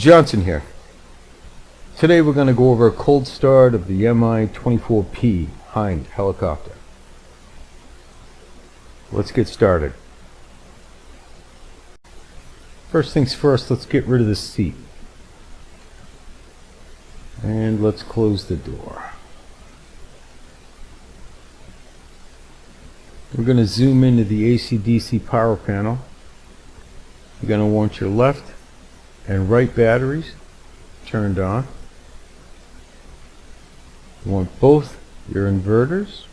Johnson here. Today we're going to go over a cold start of the Mi-24P Hind helicopter. Let's get started. First things first, let's get rid of the seat. And let's close the door. We're going to zoom into the AC/DC power panel. You're going to want your left and right batteries turned on. You want both your inverters.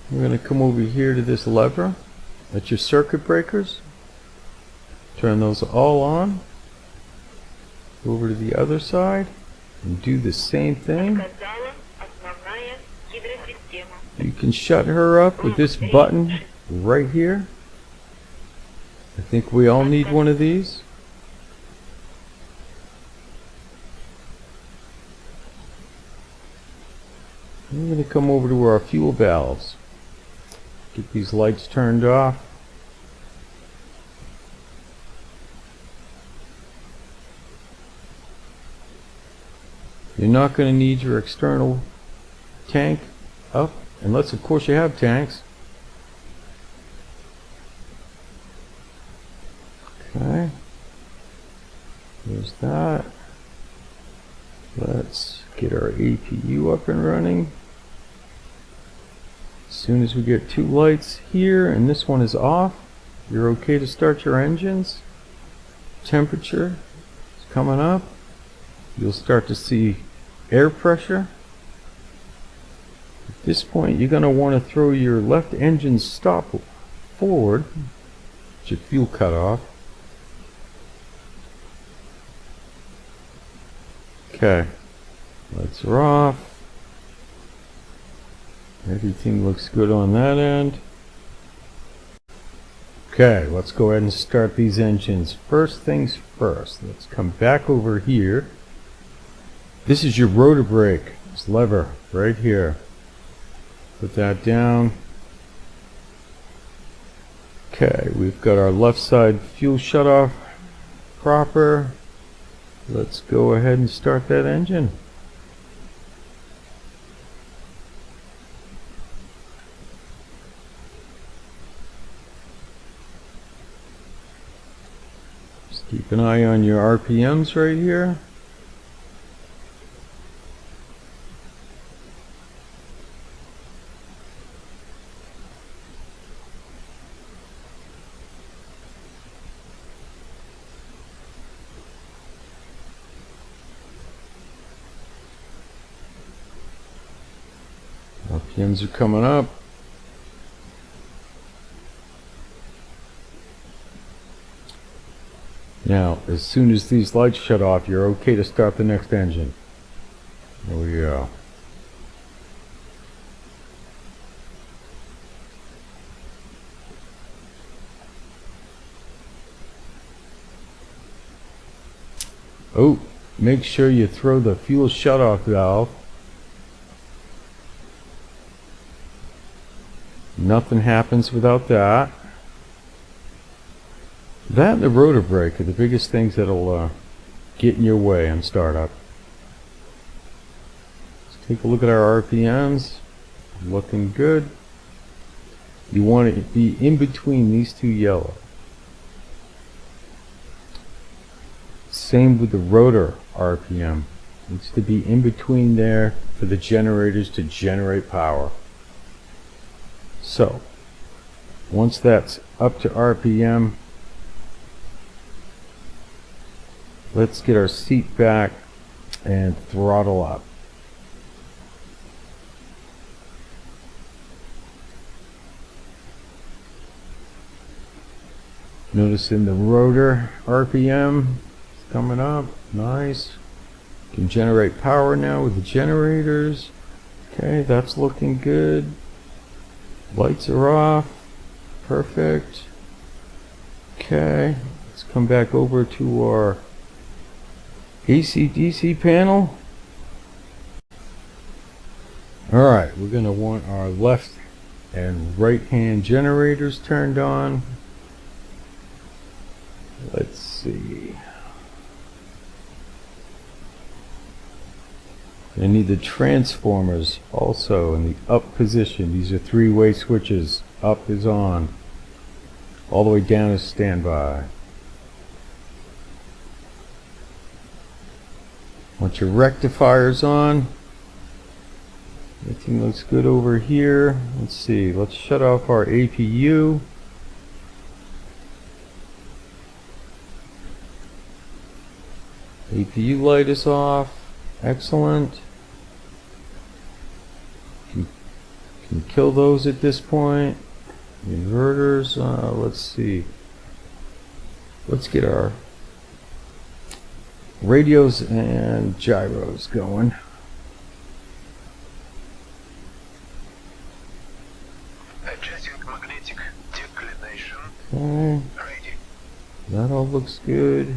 We're going to come over here to this lever. That's your circuit breakers. Turn those all on. Go over to the other side and do the same thing. You can shut her up with this button right here. I think we all need one of these. I'm going to come over to our fuel valves. Get these lights turned off. You're not going to need your external tank up, unless of course you have tanks. Okay, there's that. Let's get our APU up and running. As soon as we get two lights here and this one is off, you're okay to start your engines. Temperature is coming up. You'll start to see air pressure. At this point, you're going to want to throw your left engine stop forward. Get your fuel cut off. Okay, lights are off. Everything looks good on that end. Okay, let's go ahead and start these engines. First things first, let's come back over here. This is your rotor brake. This lever right here. Put that down. Okay, we've got our left side fuel shut off proper. Let's go ahead and start that engine. Just keep an eye on your RPMs right here. RPMs are coming up. Now, as soon as these lights shut off, you're okay to start the next engine. There we go. Oh, make sure you throw the fuel shutoff valve. Nothing happens without that. That and the rotor brake are the biggest things that'll get in your way on startup. Let's take a look at our RPMs. Looking good. You want to be in between these two yellow. Same with the rotor RPM. Needs to be in between there for the generators to generate power. So, once that's up to RPM, let's get our seat back and throttle up. Noticing the rotor RPM is coming up. Nice. Can generate power now with the generators. Okay, that's looking good. Lights are off. Perfect. Okay, let's come back over to our AC/DC panel. Alright, we're going to want our left and right hand generators turned on. I need the transformers also in the up position. These are three-way switches. Up is on. All the way down is standby. Want your rectifiers on. Everything looks good over here. Let's see. Let's shut off our APU. APU light is off. Excellent. Can kill those at this point. Inverters. Let's see. Let's get our radios and gyros going. Adjusting magnetic declination. Okay. Ready. That all looks good.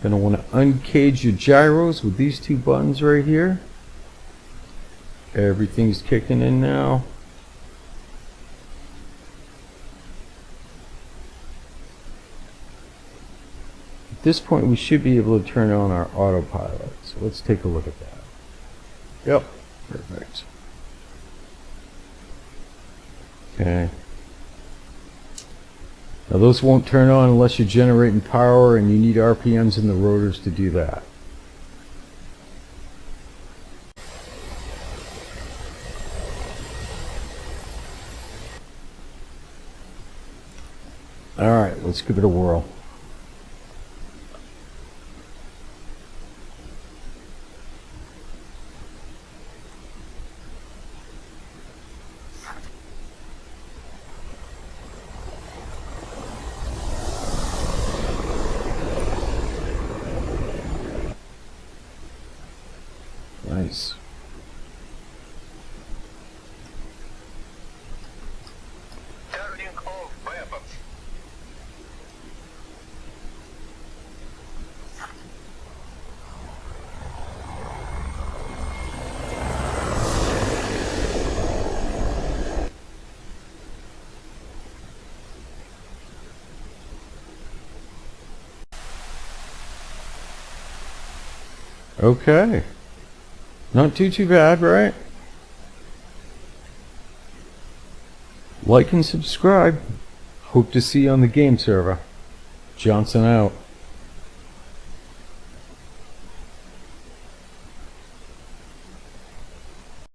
Gonna want to uncage your gyros with these two buttons right here. Everything's kicking in now. At this point we should be able to turn on our autopilot. So let's take a look at that. Yep, perfect. Okay. Now those won't turn on unless you're generating power, and you need RPMs in the rotors to do that. Alright, let's give it a whirl. Nice. Turning off weapons. Okay. Not too bad, right? Like and subscribe. Hope to see you on the game server. Johnson out.